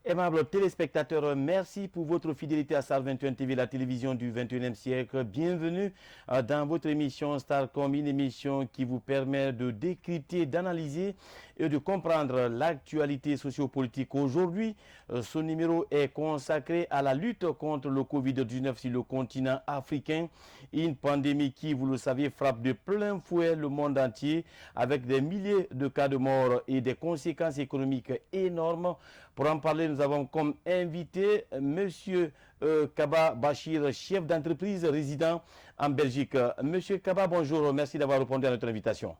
Aimables téléspectateurs, merci pour votre fidélité à Star 21 TV, la télévision du 21e siècle. Bienvenue dans votre émission Starcom, une émission qui vous permet de décrypter, d'analyser et de comprendre l'actualité sociopolitique. Aujourd'hui, ce numéro est consacré à la lutte contre le Covid-19 sur le continent africain. Une pandémie qui, vous le savez, frappe de plein fouet le monde entier avec des milliers de cas de mort et des conséquences économiques énormes. Pour en parler, nous avons comme invité M. Kaba Bachir, chef d'entreprise résident en Belgique. Monsieur Kaba, bonjour, merci d'avoir répondu à notre invitation.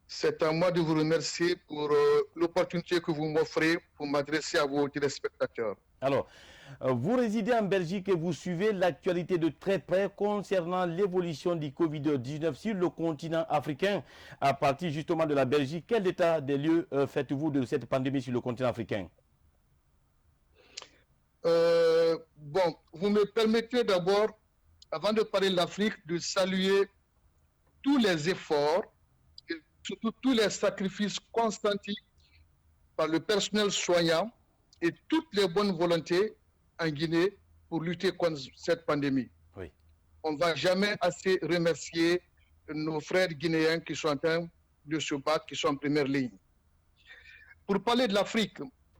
C'est à moi de vous remercier pour l'opportunité que vous m'offrez pour m'adresser à vos téléspectateurs. Alors, vous résidez en Belgique et vous suivez l'actualité de très près concernant l'évolution du Covid-19 sur le continent africain. À partir justement de la Belgique, quel état des lieux faites-vous de cette pandémie sur le continent africain? Bon, vous me permettez d'abord, avant de parler de l'Afrique, de saluer tous les efforts et surtout tous les sacrifices consentis par le personnel soignant et toutes les bonnes volontés en Guinée pour lutter contre cette pandémie. Oui. On ne va jamais assez remercier nos frères guinéens qui sont en train de se battre, qui sont en première ligne. Pour parler de l'Afrique,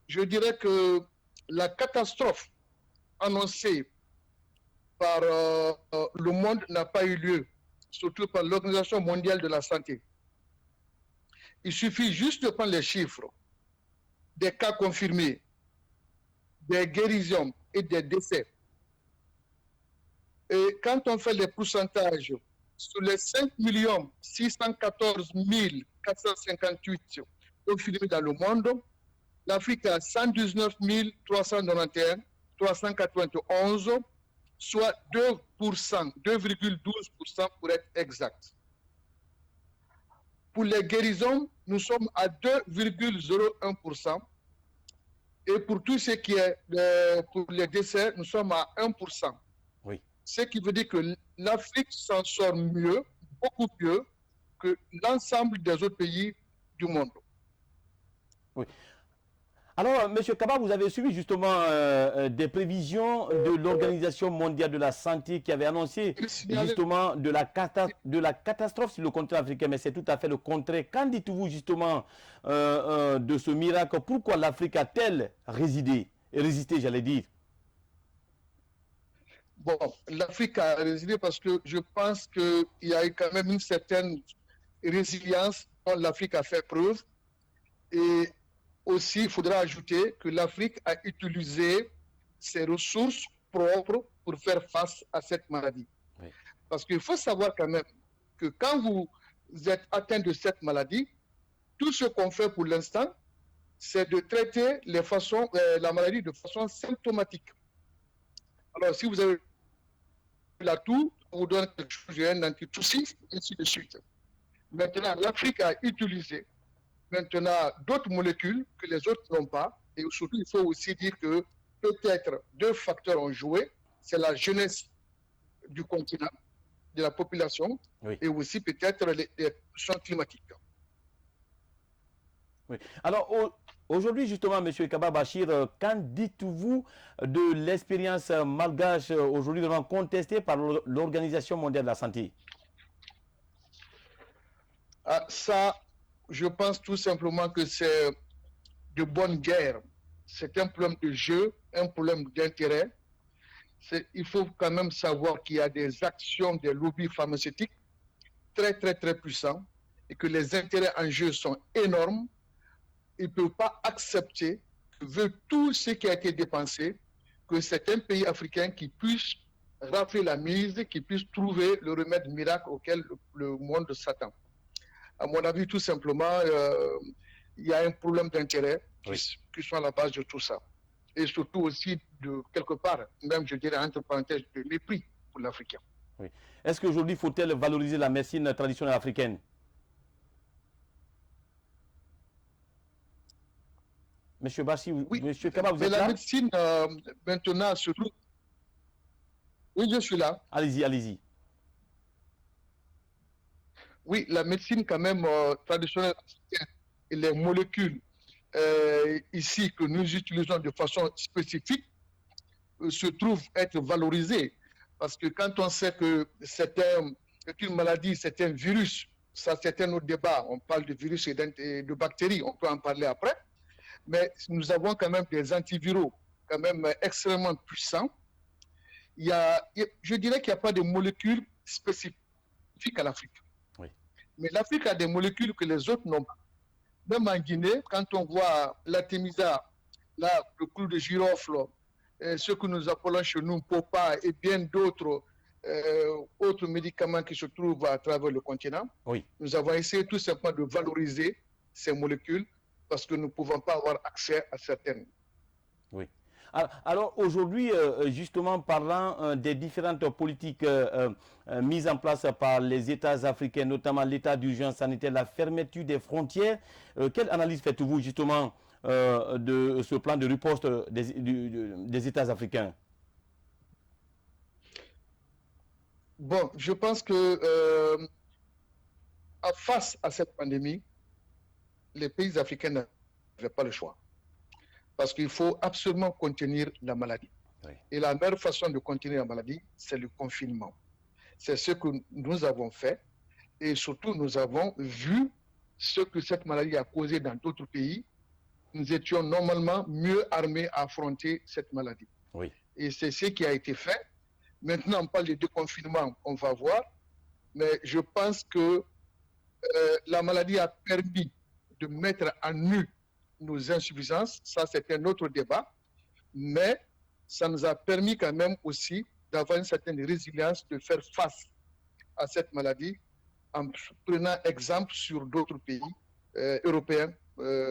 je dirais que la catastrophe annoncée par le monde n'a pas eu lieu, surtout par l'Organisation mondiale de la santé. Il suffit juste de prendre les chiffres des cas confirmés, des guérisons et des décès. Et quand on fait les pourcentages, sur les 5 614 458 confirmés dans le monde, l'Afrique a 119 391, soit 2%, 2,12% pour être exact. Pour les guérisons, nous sommes à 2,01%. Et pour tout ce qui est pour les décès, nous sommes à 1%. Oui. Ce qui veut dire que l'Afrique s'en sort mieux, beaucoup mieux que l'ensemble des autres pays du monde. Oui. Alors, M. Kaba, vous avez suivi justement des prévisions de l'Organisation mondiale de la santé qui avait annoncé justement de la catastrophe sur le continent africain, mais c'est tout à fait le contraire. Qu'en dites-vous justement de ce miracle? Pourquoi l'Afrique a-t-elle résisté, j'allais dire? Bon, l'Afrique a résisté parce que je pense qu'il y a eu quand même une certaine résilience dont l'Afrique a fait preuve. Et aussi, il faudra ajouter que l'Afrique a utilisé ses ressources propres pour faire face à cette maladie. Oui. Parce qu'il faut savoir quand même que quand vous êtes atteint de cette maladie, tout ce qu'on fait pour l'instant, c'est de traiter la maladie de façon symptomatique. Alors, si vous avez la toux, on vous donne quelque chose, un antitussif, et ainsi de suite. Maintenant, l'Afrique a utilisé d'autres molécules que les autres n'ont pas. Et surtout, il faut aussi dire que peut-être deux facteurs ont joué. C'est la jeunesse du continent, de la population, Oui. et aussi peut-être les conditions climatiques. Oui. Alors, aujourd'hui, justement, M. Kaba Bachir, qu'en dites-vous de l'expérience malgache aujourd'hui vraiment contestée par l'Organisation mondiale de la santé? Ah, ça, je pense tout simplement que c'est de bonne guerre. C'est un problème de jeu, un problème d'intérêt. Il faut quand même savoir qu'il y a des actions des lobbies pharmaceutiques très, très, très puissants et que les intérêts en jeu sont énormes. Ils ne peuvent pas accepter, vu tout ce qui a été dépensé, que c'est un pays africain qui puisse rafler la mise, qui puisse trouver le remède miracle auquel le monde s'attend. À mon avis, tout simplement, il y a un problème d'intérêt qui sont à la base de tout ça. Et surtout aussi, de quelque part, même je dirais entre parenthèses, de mépris pour l'Africain. Oui. Est-ce qu'aujourd'hui, faut-elle valoriser la médecine traditionnelle africaine? Monsieur Bassi, oui, Monsieur Kaba, vous êtes là? Mais la médecine, maintenant, surtout... Oui, je suis là. Allez-y, allez-y. Oui, la médecine quand même traditionnelle et les molécules ici que nous utilisons de façon spécifique se trouve être valorisé. Parce que quand on sait que c'est une maladie, c'est un virus, ça c'est un autre débat, on parle de virus et de bactéries, on peut en parler après, mais nous avons quand même des antiviraux quand même extrêmement puissants. Je dirais qu'il n'y a pas de molécules spécifiques à l'Afrique. Oui. Mais l'Afrique a des molécules que les autres n'ont pas. Même en Guinée, quand on voit l'artémisa, là, le clou de girofle, ce que nous appelons chez nous popa et bien d'autres autres médicaments qui se trouvent à travers le continent, Oui. nous avons essayé tout simplement de valoriser ces molécules parce que nous ne pouvons pas avoir accès à certaines. Oui. Alors aujourd'hui, justement parlant des différentes politiques mises en place par les États africains, notamment l'état d'urgence sanitaire, la fermeture des frontières, quelle analyse faites-vous justement de ce plan de riposte des États africains? Bon, je pense que face à cette pandémie, les pays africains n'avaient pas le choix. Parce qu'il faut absolument contenir la maladie. Oui. Et la meilleure façon de contenir la maladie, c'est le confinement. C'est ce que nous avons fait. Et surtout, nous avons vu ce que cette maladie a causé dans d'autres pays. Nous étions normalement mieux armés à affronter cette maladie. Oui. Et c'est ce qui a été fait. Maintenant, on parle de déconfinement, on va voir. Mais je pense que la maladie a permis de mettre à nu nos insuffisances, ça c'est un autre débat, mais ça nous a permis quand même aussi d'avoir une certaine résilience, de faire face à cette maladie en prenant exemple sur d'autres pays européens,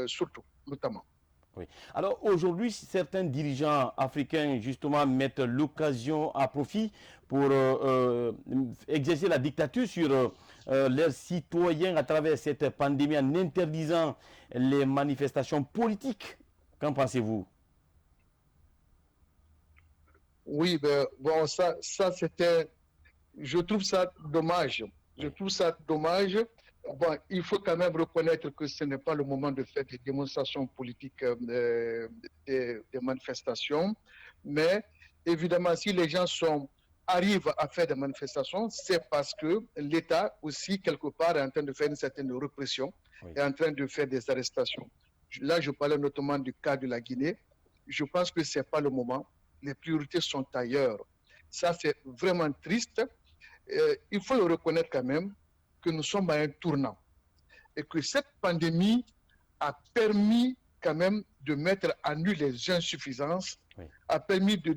surtout, notamment. Oui. Alors aujourd'hui, certains dirigeants africains justement mettent l'occasion à profit pour exercer la dictature sur leurs citoyens à travers cette pandémie en interdisant les manifestations politiques. Qu'en pensez-vous? Oui, ben, bon, ça c'était, je trouve ça dommage. Je trouve ça dommage. Bon, il faut quand même reconnaître que ce n'est pas le moment de faire des démonstrations politiques, des manifestations. Mais évidemment, si les gens arrivent à faire des manifestations, c'est parce que l'État aussi, quelque part, est en train de faire une certaine répression, Oui. est en train de faire des arrestations. Là, je parlais notamment du cas de la Guinée. Je pense que ce n'est pas le moment. Les priorités sont ailleurs. Ça, c'est vraiment triste. Il faut le reconnaître quand même que nous sommes à un tournant et que cette pandémie a permis quand même de mettre à nu les insuffisances, Oui. a permis de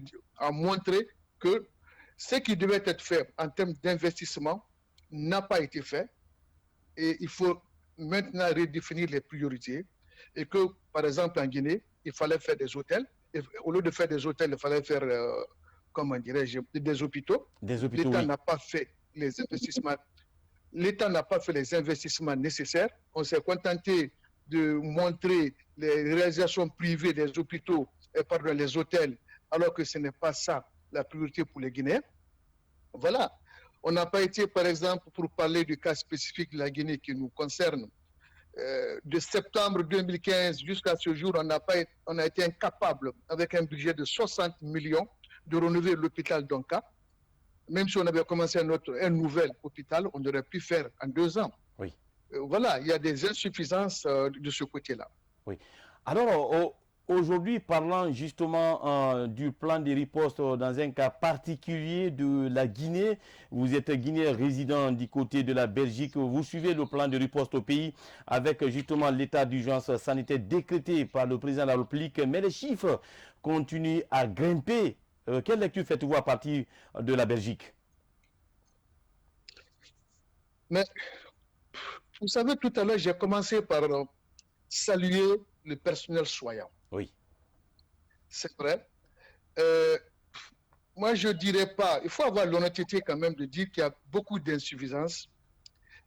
montrer que ce qui devait être fait en termes d'investissement n'a pas été fait et il faut maintenant redéfinir les priorités et que, par exemple, en Guinée, il fallait faire des hôtels. Et au lieu de faire des hôtels, il fallait faire, comment dirais-je, des hôpitaux. Des hôpitaux, L'État oui. n'a pas fait les investissements. L'État n'a pas fait les investissements nécessaires. On s'est contenté de montrer les réalisations privées des hôpitaux, pardon, les hôtels, alors que ce n'est pas ça la priorité pour les Guinéens. Voilà. On n'a pas été, par exemple, pour parler du cas spécifique de la Guinée qui nous concerne, de septembre 2015 jusqu'à ce jour, on a été incapable, avec un budget de 60 millions, de renouveler l'hôpital d'Onka. Même si on avait commencé un nouvel hôpital, on aurait pu faire en 2 ans. Oui. Voilà, il y a des insuffisances de ce côté-là. Oui. Alors, aujourd'hui, parlant justement du plan de riposte dans un cas particulier de la Guinée, vous êtes Guinéen résident du côté de la Belgique, vous suivez le plan de riposte au pays avec justement l'état d'urgence sanitaire décrété par le président de la République, mais les chiffres continuent à grimper. Quelle lecture faites-vous à partir de la Belgique? Mais vous savez, tout à l'heure, j'ai commencé par saluer le personnel soignant. Oui. C'est vrai. Moi, je ne dirais pas, il faut avoir l'honnêteté quand même de dire qu'il y a beaucoup d'insuffisances,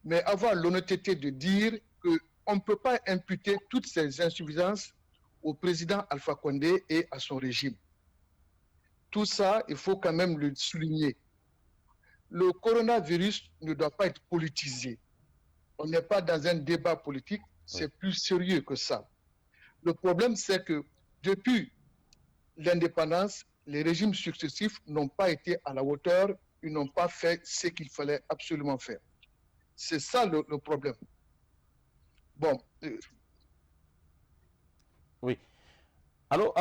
mais avoir l'honnêteté de dire qu'on ne peut pas imputer toutes ces insuffisances au président Alpha Condé et à son régime. Tout ça, il faut quand même le souligner. Le coronavirus ne doit pas être politisé. On n'est pas dans un débat politique, c'est plus sérieux que ça. Le problème, c'est que depuis l'indépendance, les régimes successifs n'ont pas été à la hauteur, ils n'ont pas fait ce qu'il fallait absolument faire. C'est ça le problème. Bon. Oui. Alors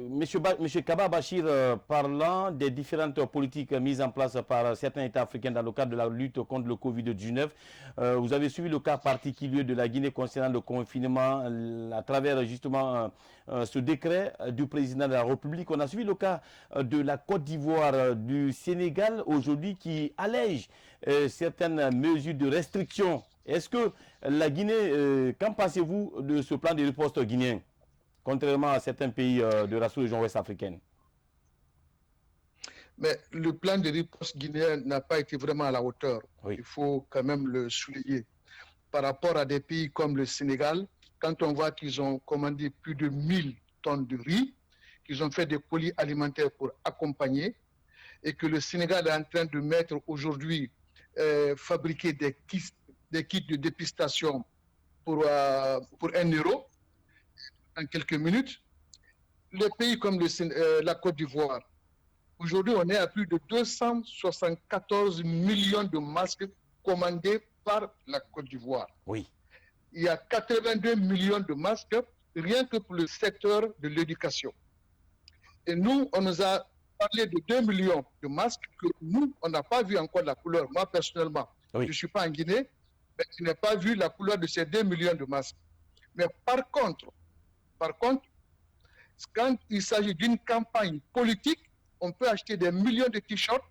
Monsieur Kaba Bachir, parlant des différentes politiques mises en place par certains États africains dans le cadre de la lutte contre le Covid-19, vous avez suivi le cas particulier de la Guinée concernant le confinement à travers justement ce décret du président de la République. On a suivi le cas de la Côte d'Ivoire, du Sénégal aujourd'hui qui allège certaines mesures de restriction. Est-ce que la Guinée, qu'en pensez-vous de ce plan de riposte guinéen, contrairement à certains pays de la sous-région ouest africaine? Mais le plan de riposte guinéen n'a pas été vraiment à la hauteur. Oui. Il faut quand même le souligner. Par rapport à des pays comme le Sénégal, quand on voit qu'ils ont commandé plus de 1000 tonnes de riz, qu'ils ont fait des colis alimentaires pour accompagner, et que le Sénégal est en train de mettre aujourd'hui, fabriquer des kits de dépistation pour 1 euro, en quelques minutes. Les pays comme la Côte d'Ivoire, aujourd'hui, on est à plus de 274 millions de masques commandés par la Côte d'Ivoire. Oui. Il y a 82 millions de masques rien que pour le secteur de l'éducation. Et nous, on nous a parlé de 2 millions de masques que nous, on n'a pas vu encore la couleur. Moi, personnellement, oui, je ne suis pas en Guinée, mais je n'ai pas vu la couleur de ces 2 millions de masques. Mais par contre, quand il s'agit d'une campagne politique, on peut acheter des millions de t-shirts,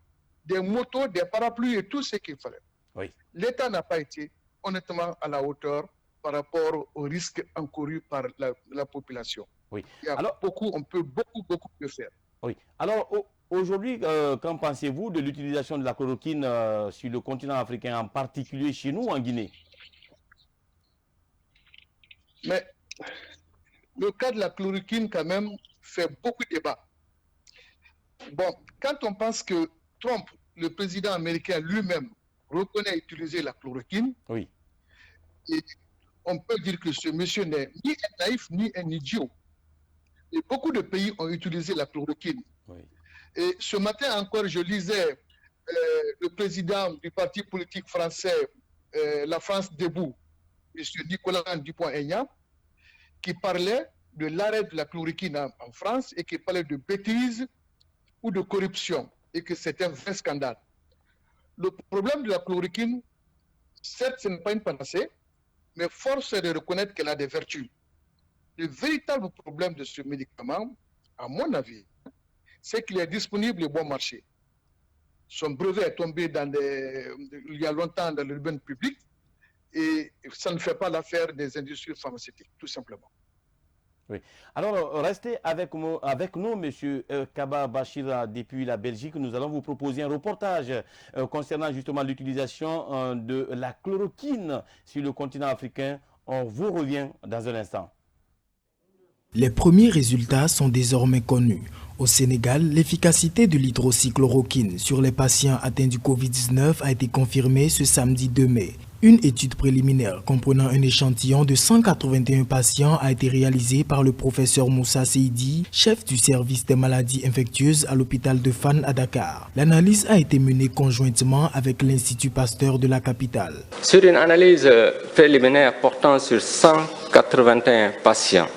des motos, des parapluies et tout ce qu'il fallait. Oui. L'État n'a pas été honnêtement à la hauteur par rapport aux risques encourus par la population. Oui. On peut beaucoup mieux faire. Oui. Alors, aujourd'hui, qu'en pensez-vous de l'utilisation de la chloroquine sur le continent africain, en particulier chez nous, en Guinée? Mais le cas de la chloroquine, quand même, fait beaucoup de débat. Bon, quand on pense que Trump, le président américain lui-même, reconnaît utiliser la chloroquine, oui, et on peut dire que ce monsieur n'est ni un naïf ni un idiot. Et beaucoup de pays ont utilisé la chloroquine. oui. Et ce matin encore, je lisais le président du parti politique français, La France Debout, M. Nicolas Dupont-Aignan, qui parlait de l'arrêt de la chloroquine en France et qui parlait de bêtises ou de corruption et que c'est un vrai scandale. Le problème de la chloroquine, certes, ce n'est pas une panacée, mais force est de reconnaître qu'elle a des vertus. Le véritable problème de ce médicament, à mon avis, c'est qu'il est disponible au bon marché. Son brevet est tombé il y a longtemps dans le domaine public et ça ne fait pas l'affaire des industries pharmaceutiques, tout simplement. Oui. Alors, restez avec nous, M. Kaba Bachir, depuis la Belgique. Nous allons vous proposer un reportage concernant justement l'utilisation de la chloroquine sur le continent africain. On vous revient dans un instant. Les premiers résultats sont désormais connus. Au Sénégal, l'efficacité de l'hydroxychloroquine sur les patients atteints du Covid-19 a été confirmée ce samedi 2 mai. Une étude préliminaire comprenant un échantillon de 181 patients a été réalisée par le professeur Moussa Seydi, chef du service des maladies infectieuses à l'hôpital de Fann à Dakar. L'analyse a été menée conjointement avec l'Institut Pasteur de la capitale. Sur une analyse préliminaire portant sur 181 patients,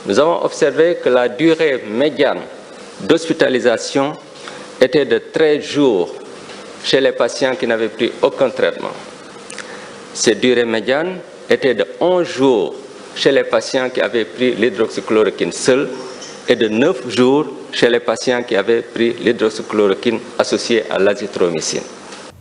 nous avons observé que la durée médiane d'hospitalisation était de 13 jours chez les patients qui n'avaient pris aucun traitement. Cette durée médiane était de 11 jours chez les patients qui avaient pris l'hydroxychloroquine seule et de 9 jours chez les patients qui avaient pris l'hydroxychloroquine associée à l'azithromycine.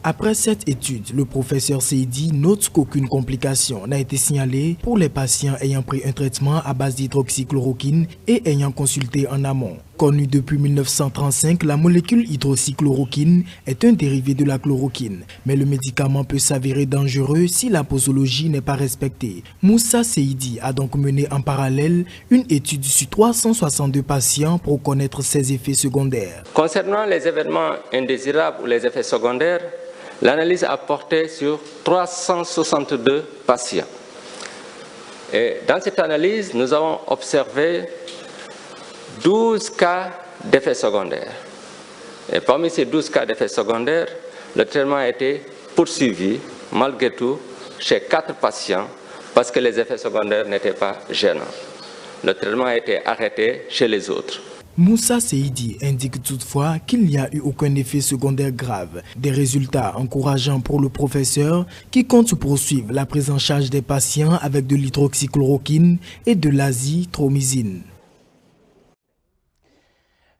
Après cette étude, le professeur Seydi note qu'aucune complication n'a été signalée pour les patients ayant pris un traitement à base d'hydroxychloroquine et ayant consulté en amont. Connue depuis 1935, la molécule hydroxychloroquine est un dérivé de la chloroquine, mais le médicament peut s'avérer dangereux si la posologie n'est pas respectée. Moussa Seydi a donc mené en parallèle une étude sur 362 patients pour connaître ses effets secondaires. Concernant les événements indésirables ou les effets secondaires, l'analyse a porté sur 362 patients. Et dans cette analyse, nous avons observé 12 cas d'effets secondaires. Et parmi ces 12 cas d'effets secondaires, le traitement a été poursuivi, malgré tout, chez 4 patients, parce que les effets secondaires n'étaient pas gênants. Le traitement a été arrêté chez les autres. Moussa Seydi indique toutefois qu'il n'y a eu aucun effet secondaire grave. Des résultats encourageants pour le professeur qui compte poursuivre la prise en charge des patients avec de l'hydroxychloroquine et de l'azithromycine.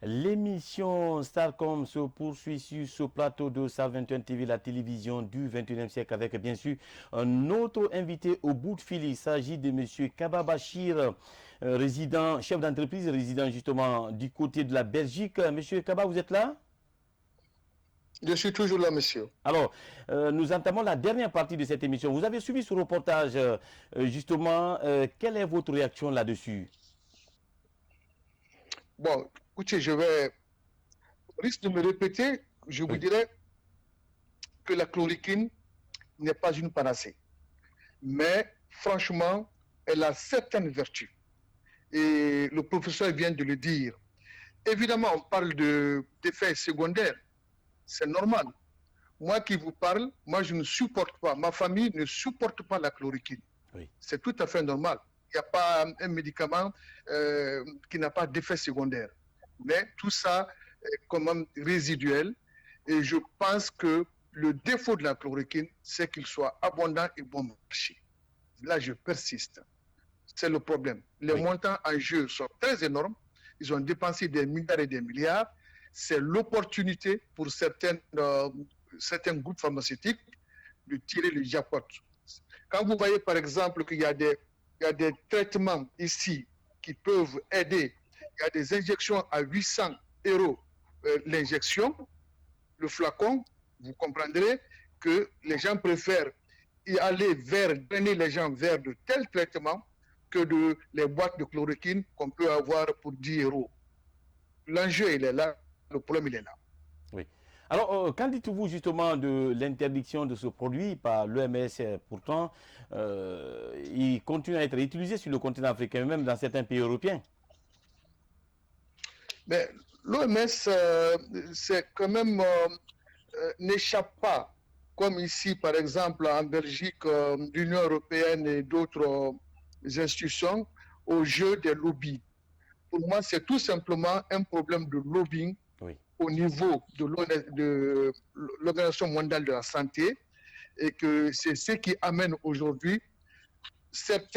L'émission Starcom se poursuit sur ce plateau de Star 21 TV, la télévision du 21e siècle, avec bien sûr un autre invité au bout de fil. Il s'agit de M. Kaba Bachir, résident, chef d'entreprise, résident justement du côté de la Belgique. Monsieur Kaba, vous êtes là? Je suis toujours là, monsieur. Alors, nous entamons la dernière partie de cette émission. Vous avez suivi ce reportage, justement. Quelle est votre réaction là-dessus? Bon, écoutez, je risque de me répéter, je vous dirais que la chloroquine n'est pas une panacée. Mais franchement, elle a certaines vertus. Et le professeur vient de le dire. Évidemment, on parle d'effets secondaires. C'est normal. Moi qui vous parle, moi je ne supporte pas, ma famille ne supporte pas la chloroquine. Oui. C'est tout à fait normal. Il n'y a pas un médicament qui n'a pas d'effet secondaire. Mais tout ça est quand même résiduel. Et je pense que le défaut de la chloroquine, c'est qu'il soit abondant et bon marché. Là, je persiste. C'est le problème. Les montants en jeu sont très énormes. Ils ont dépensé des milliards et des milliards. C'est l'opportunité pour certains groupes pharmaceutiques de tirer le jackpot. Quand vous voyez par exemple qu'il y a des traitements ici qui peuvent aider, il y a des injections à 800 € l'injection, le flacon, vous comprendrez que les gens préfèrent y aller drainer les gens vers de tels traitements que les boîtes de chloroquine qu'on peut avoir pour 10 €. L'enjeu, il est là, le problème, il est là. Oui. Alors, qu'en dites-vous justement de l'interdiction de ce produit par l'OMS? Pourtant, il continue à être utilisé sur le continent africain, même dans certains pays européens. Mais l'OMS, c'est quand même, n'échappe pas, comme ici, par exemple, en Belgique, l'Union européenne et d'autres institutions, au jeu des lobbies. Pour moi, c'est tout simplement un problème de lobbying au niveau de l'Organisation mondiale de la santé, et que c'est ce qui amène aujourd'hui cette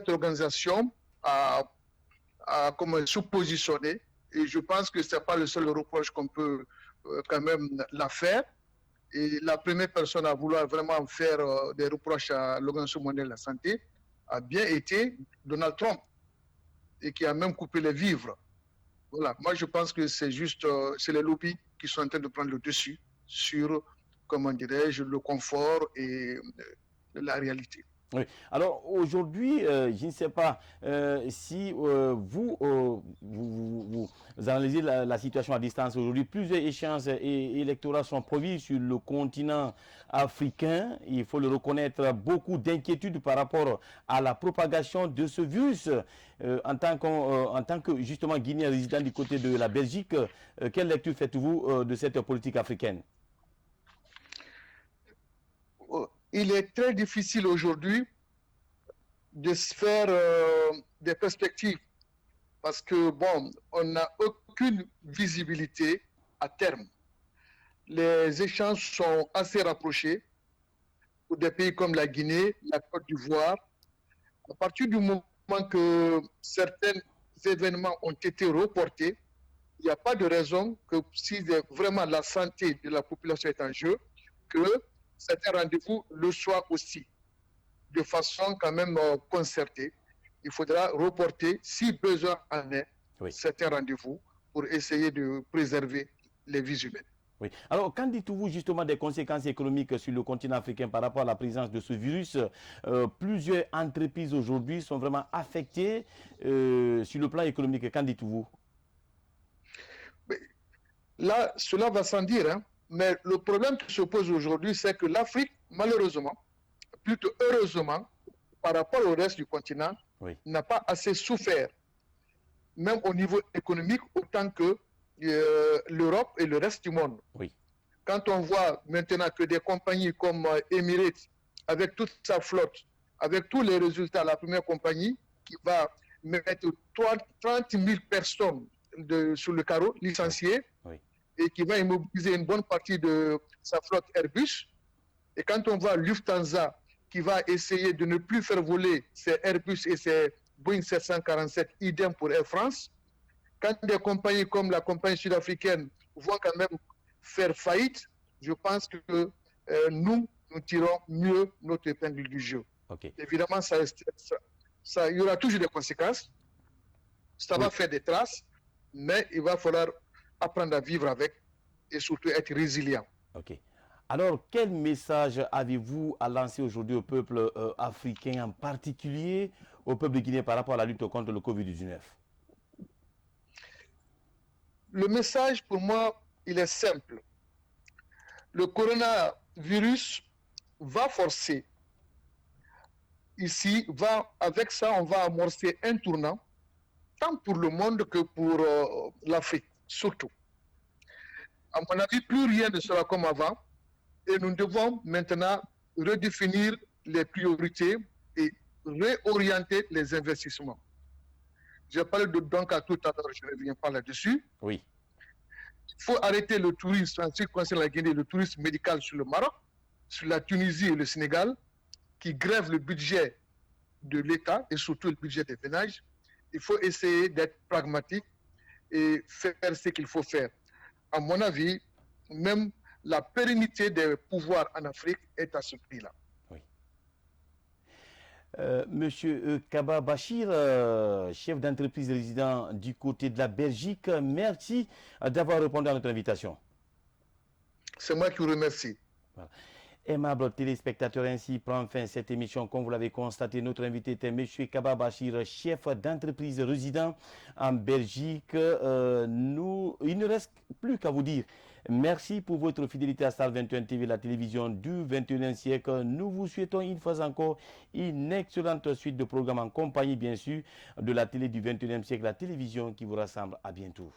organisation à se positionner. Et je pense que ce n'est pas le seul reproche qu'on peut quand même la faire. Et la première personne à vouloir vraiment faire des reproches à l'Organisation mondiale de la santé a bien été Donald Trump, et qui a même coupé les vivres. Voilà, moi je pense que c'est juste, c'est les lobbies qui sont en train de prendre le dessus sur, comment dirais-je, le confort et la réalité. Oui. Alors aujourd'hui, je ne sais pas si vous analysez la situation à distance aujourd'hui. Plusieurs échéances électorales sont prévues sur le continent africain. Il faut le reconnaître, beaucoup d'inquiétudes par rapport à la propagation de ce virus. En tant que justement Guinéen résident du côté de la Belgique, quelle lecture faites-vous de cette politique africaine? Il est très difficile aujourd'hui de se faire des perspectives parce que, bon, on n'a aucune visibilité à terme. Les échanges sont assez rapprochés pour des pays comme la Guinée, la Côte d'Ivoire. À partir du moment que certains événements ont été reportés, il n'y a pas de raison que si vraiment la santé de la population est en jeu, que certains rendez-vous le soient aussi, de façon quand même concertée. Il faudra reporter, si besoin en est, certains rendez-vous pour essayer de préserver les vies humaines. Oui. Alors, qu'en dites-vous justement des conséquences économiques sur le continent africain par rapport à la présence de ce virus? Plusieurs entreprises aujourd'hui sont vraiment affectées sur le plan économique. Qu'en dites-vous? Là, cela va sans dire, hein. Mais le problème qui se pose aujourd'hui, c'est que l'Afrique, malheureusement, plutôt heureusement, par rapport au reste du continent, n'a pas assez souffert, même au niveau économique, autant que l'Europe et le reste du monde. Quand on voit maintenant que des compagnies comme Emirates, avec toute sa flotte, avec tous les résultats, la première compagnie qui va mettre 30 000 personnes sur le carreau, licenciées, et qui va immobiliser une bonne partie de sa flotte Airbus. Et quand on voit Lufthansa qui va essayer de ne plus faire voler ses Airbus et ses Boeing 747, idem pour Air France, quand des compagnies comme la compagnie sud-africaine vont quand même faire faillite, je pense que nous tirons mieux notre épingle du jeu. Évidemment, il y aura toujours des conséquences, ça va faire des traces, mais il va falloir apprendre à vivre avec et surtout être résilient. Alors, quel message avez-vous à lancer aujourd'hui au peuple africain, en particulier au peuple guinéen par rapport à la lutte contre le Covid-19? Le message, pour moi, il est simple. Le coronavirus va forcer, ici, avec ça, on va amorcer un tournant, tant pour le monde que pour l'Afrique, surtout. À mon avis, plus rien ne sera comme avant, et nous devons maintenant redéfinir les priorités et réorienter les investissements. J'ai parlé de Donka tout à l'heure, je ne reviens pas là-dessus. Il faut arrêter le tourisme, en ce qui concerne la Guinée, le tourisme médical sur le Maroc, sur la Tunisie et le Sénégal, qui grèvent le budget de l'État et surtout le budget des ménages. Il faut essayer d'être pragmatique et faire ce qu'il faut faire. À mon avis, même la pérennité des pouvoirs en Afrique est à ce prix-là. Monsieur Kaba Bachir, chef d'entreprise résident du côté de la Belgique, merci d'avoir répondu à notre invitation. C'est moi qui vous remercie. Aimables téléspectateurs, ainsi prend fin cette émission. Comme vous l'avez constaté, notre invité était M. Kaba Bachir, chef d'entreprise résident en Belgique. Il ne reste plus qu'à vous dire merci pour votre fidélité à Star 21 TV, la télévision du 21e siècle. Nous vous souhaitons une fois encore une excellente suite de programmes en compagnie, bien sûr, de la télé du 21e siècle, la télévision qui vous rassemble. À bientôt.